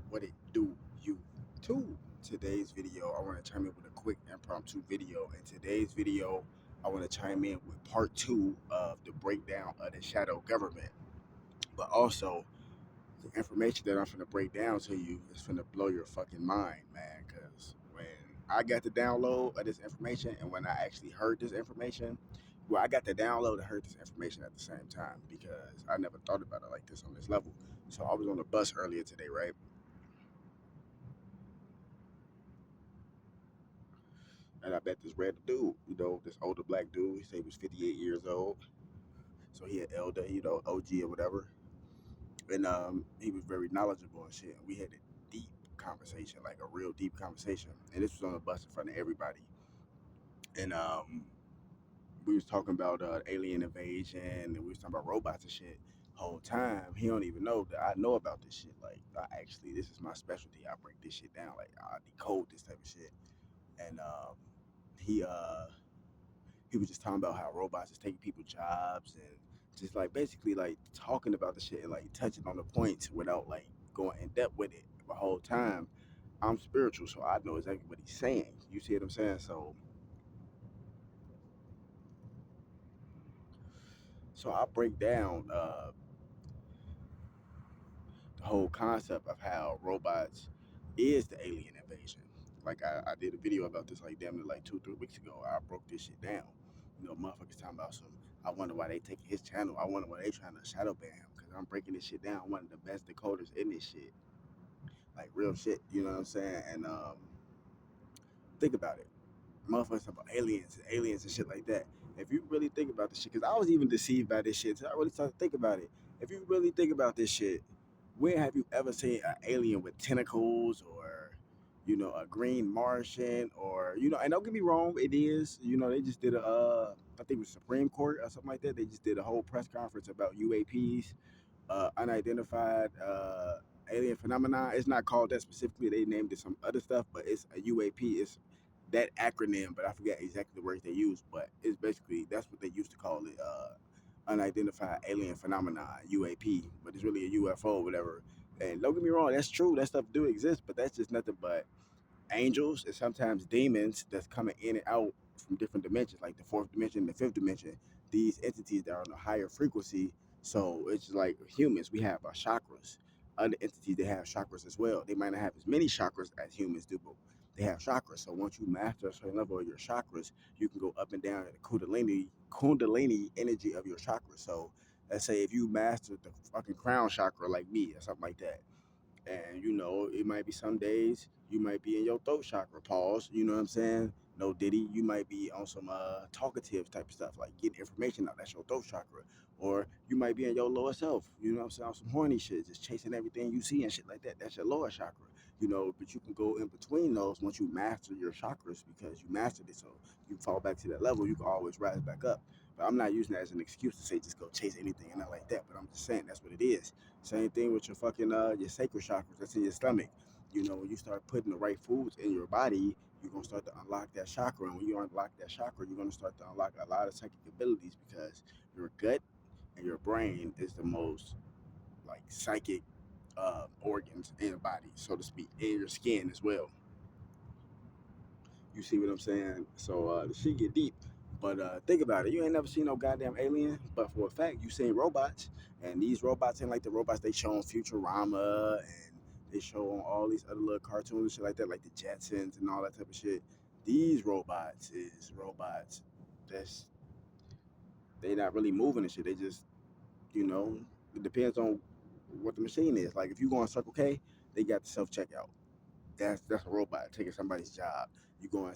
What it do, you too? Today's video, I want to chime in with a quick impromptu video. In today's video, I want to chime in with part two of the breakdown of the shadow government. But also, the information that I'm going to break down to you is going to blow your fucking mind, man. Because when I got the download of this information and when I actually heard this information, well, I got the download and heard this information at the same time because I never thought about it like this on this level. So I was on the bus earlier today, right? And I met this random dude, this older black dude. He said he was 58 years old. So he an elder, OG or whatever. And he was very knowledgeable and shit. And we had a deep conversation, like a real deep conversation. And this was on the bus in front of everybody. And we was talking about alien invasion and we was talking about robots and shit. Whole time he don't even know that I know about this shit. Like this is my specialty. I break this shit down. Like I decode this type of shit. And he he was just talking about how robots is taking people's jobs and just like basically like talking about the shit and like touching on the points without like going in depth with it the whole time. I'm spiritual, so I know exactly what he's saying. You see what I'm saying? So I break down the whole concept of how robots is the alien invasion. Like I did a video about this like damn near like 2 3 weeks ago. I broke this shit down. Motherfuckers talking about some. I wonder why they taking his channel. I wonder why they trying to shadow ban him because I'm breaking this shit down. One of the best decoders in this shit, like real shit. You know what I'm saying? And think about it. Motherfuckers talk about aliens and shit like that. If you really think about this shit, because I was even deceived by this shit, so I really started to think about it. If you really think about this shit, where have you ever seen an alien with tentacles or, a green Martian or, and don't get me wrong, it is, they just did I think it was Supreme Court or something like that. They just did a whole press conference about UAPs, unidentified alien phenomena. It's not called that specifically. They named it some other stuff, but it's a UAP. It's that acronym, but I forget exactly the words they use. But it's basically that's what they used to call it, unidentified alien phenomena, UAP. But it's really a UFO, whatever. And don't get me wrong, that's true. That stuff do exist, but that's just nothing but angels and sometimes demons that's coming in and out from different dimensions, like the fourth dimension, the fifth dimension. These entities that are on a higher frequency. So it's like humans, we have our chakras. Other entities, they have chakras as well. They might not have as many chakras as humans do, but they have chakras. So once you master a certain level of your chakras, you can go up and down in the kundalini energy of your chakras. So let's say if you mastered the fucking crown chakra like me or something like that, and it might be some days you might be in your throat chakra, pause, you know what I'm saying? No diddy, you might be on some talkative type of stuff, like getting information out, that's your throat chakra. Or you might be in your lower self, you know what I'm saying, on some horny shit, just chasing everything you see and shit like that. That's your lower chakra. But you can go in between those once you master your chakras, because you mastered it. So you fall back to that level, you can always rise back up. But I'm not using that as an excuse to say just go chase anything and not like that. But I'm just saying that's what it is. Same thing with your fucking your sacral chakras that's in your stomach. When you start putting the right foods in your body, you're gonna start to unlock that chakra. And when you unlock that chakra, you're gonna start to unlock a lot of psychic abilities, because your gut and your brain is the most like psychic organs in your body, so to speak, and your skin as well. You see what I'm saying? So the shit get deep. But think about it. You ain't never seen no goddamn alien, but for a fact, you seen robots. And these robots ain't like the robots they show on Futurama and they show on all these other little cartoons and shit like that, like the Jetsons and all that type of shit. These robots is robots that's they not really moving and shit. They just, you know, it depends on what the machine is. Like if you go on Circle K, they got the self checkout. That's a robot taking somebody's job. You going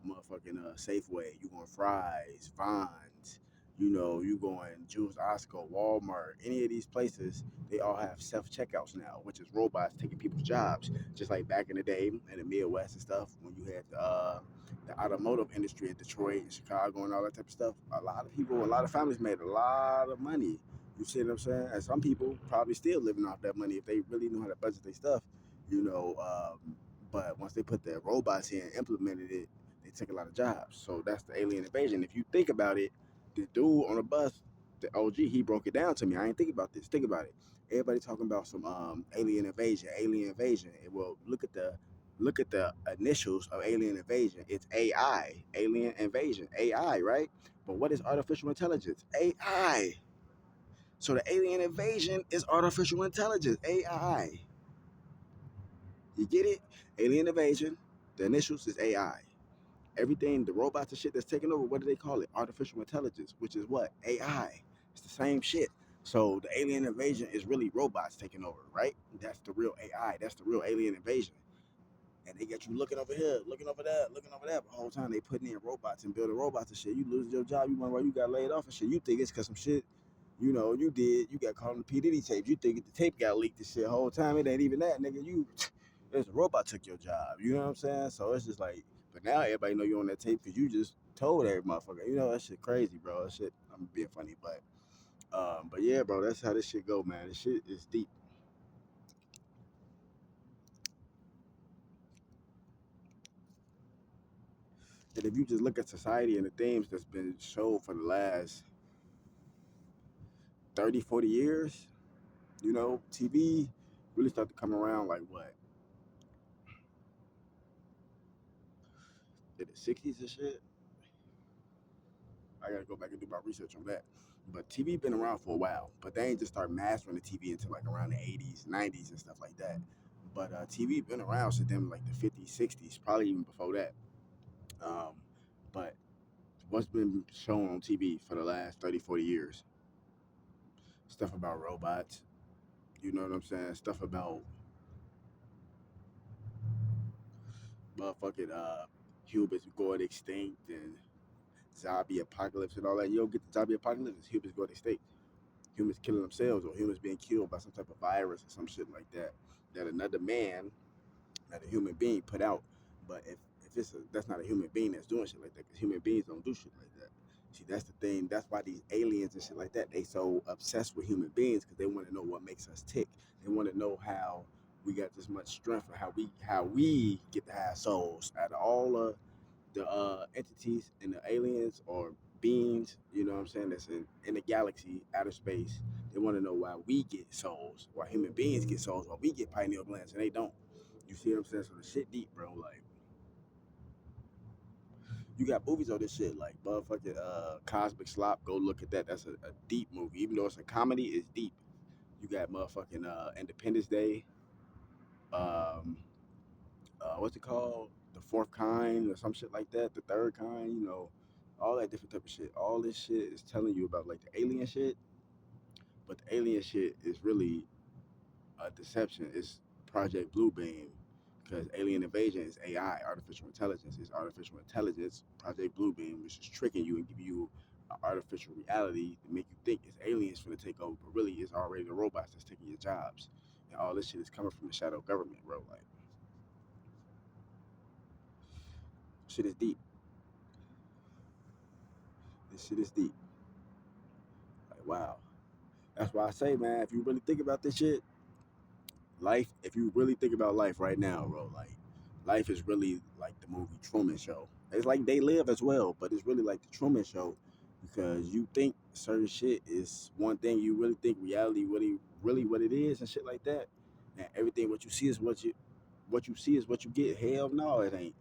motherfucking Safeway, you going Fry's, Vons, you going Jules Osco, Walmart, any of these places, they all have self checkouts now, which is robots taking people's jobs. Just like back in the day in the Midwest and stuff, when you had the automotive industry in Detroit and Chicago and all that type of stuff. A lot of families made a lot of money. You see what I'm saying? And some people probably still living off that money if they really knew how to budget their stuff you know. But once they put the robots in and implemented it, they took a lot of jobs. So that's the alien invasion. If you think about it, the dude on the bus, the OG, he broke it down to me. I ain't think about this. Think about it. Everybody talking about some alien invasion, alien invasion. Well, look at the initials of alien invasion. It's AI, alien invasion, AI, right? But what is artificial intelligence? AI. So the alien invasion is artificial intelligence, AI. You get it? Alien invasion. The initials is AI. Everything, the robots and shit that's taking over, what do they call it? Artificial intelligence, which is what? AI. It's the same shit. So the alien invasion is really robots taking over, right? That's the real AI. That's the real alien invasion. And they get you looking over here, looking over there, looking over there. But the whole time they putting in robots and building robots and shit. You lose your job, you wonder why you got laid off and shit. You think it's cause some shit, you did. You got caught on the P Diddy tape. You think the tape got leaked and shit. The whole time it ain't even that, nigga. It's a robot took your job. You know what I'm saying? So it's just like, but now everybody know you on that tape because you just told every motherfucker. You know that shit crazy, bro. That shit. I'm being funny, but yeah, bro. That's how this shit go, man. This shit is deep. And if you just look at society and the themes that's been shown for the last 30, 40 years, TV really started to come around like what? In the 60s and shit? I gotta go back and do my research on that. But TV been around for a while, but they ain't just start mastering the TV until like around the 80s, 90s and stuff like that. But TV been around since then like the 50s, 60s, probably even before that. Um, but what's been shown on TV for the last 30, 40 years? Stuff about robots, you know what I'm saying? Stuff about motherfucking humans going extinct and zombie apocalypse and all that. You don't get the zombie apocalypse, humans going extinct. Humans killing themselves or humans being killed by some type of virus or some shit like that. That another man, not a human being, put out. But if that's not a human being that's doing shit like that, because human beings don't do shit like that. See, that's the thing. That's why these aliens and shit like that, they so obsessed with human beings because they want to know what makes us tick. They want to know how we got this much strength or how we get to have souls out of all the entities and the aliens or beings, you know what I'm saying, that's in the galaxy, outer space. They want to know why we get souls, why human beings get souls, why we get pineal glands and they don't. You see what I'm saying? So the shit deep, bro. Like, you got movies on this shit, like motherfucking Cosmic Slop. Go look at that. That's a deep movie. Even though it's a comedy, it's deep. You got motherfucking Independence Day. Um, what's it called? The fourth kind or some shit like that. The third kind, all that different type of shit. All this shit is telling you about like the alien shit, but the alien shit is really a deception. It's Project Bluebeam because alien invasion is AI, artificial intelligence. It's artificial intelligence, Project Bluebeam, which is tricking you and giving you an artificial reality to make you think it's aliens for to take over, but really it's already the robots that's taking your jobs. And all this shit is coming from the shadow government, bro. Like, shit is deep. This shit is deep. Like, wow. That's why I say, man, if you really think about this shit, life, if you really think about life right now, bro, like, life is really like the movie Truman Show. It's like They Live as well, but it's really like the Truman Show because you think certain shit is one thing, you really think reality really what it is and shit like that. And everything what you see is what you see is what you get. Hell no, it ain't.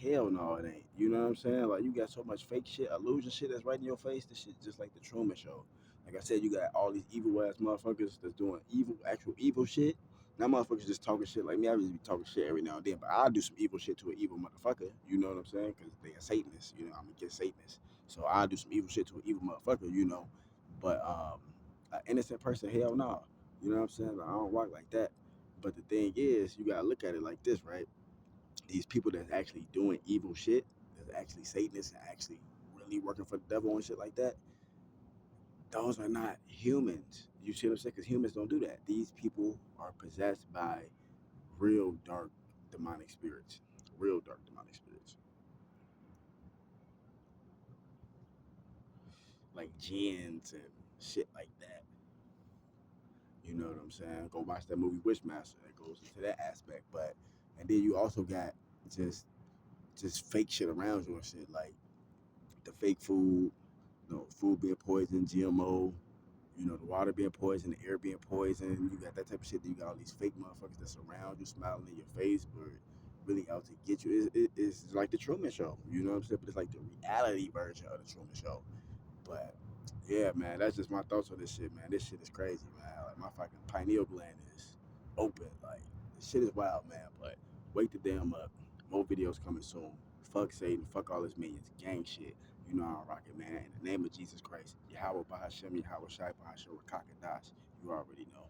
Hell no, it ain't. You know what I'm saying? Like, you got so much fake shit, illusion shit that's right in your face. This shit just like the Truman Show. Like I said, you got all these evil ass motherfuckers that's doing evil, actual evil shit. Now motherfuckers just talking shit like me. I just be talking shit every now and then, but I'll do some evil shit to an evil motherfucker. You know what I'm saying? Because they are Satanists. I'm against Satanists. So I'll do some evil shit to an evil motherfucker. But an innocent person, hell no. You know what I'm saying? Like, I don't walk like that. But the thing is, you gotta look at it like this, right? These people that's actually doing evil shit, that's actually Satanists and actually really working for the devil and shit like that, those are not humans. You see what I'm saying? Because humans don't do that. These people are possessed by real dark demonic spirits. Real dark demonic spirits. Like jinns and shit like that. You know what I'm saying? Go watch that movie Wishmaster. That goes into that aspect. But and then you also got just just fake shit around you and shit. Like the fake food, food being poisoned, GMO, You know, the water being poisoned, the air being poisoned. You got that type of shit. Then you got all these fake motherfuckers that surround you, smiling in your face, but really out to get you. It's like the Truman Show. You know what I'm saying? But it's like the reality version of the Truman Show. But yeah, man, that's just my thoughts on this shit, man. This shit is crazy, man. Like my fucking pineal gland is open. Like this shit is wild, man. But wake the damn up. More videos coming soon. Fuck Satan. Fuck all his minions. Gang shit. You know I'm rocking, man. In the name of Jesus Christ. Yahweh Bahashem, Yahweh Shai Bahashem, Rakakadash. You already know.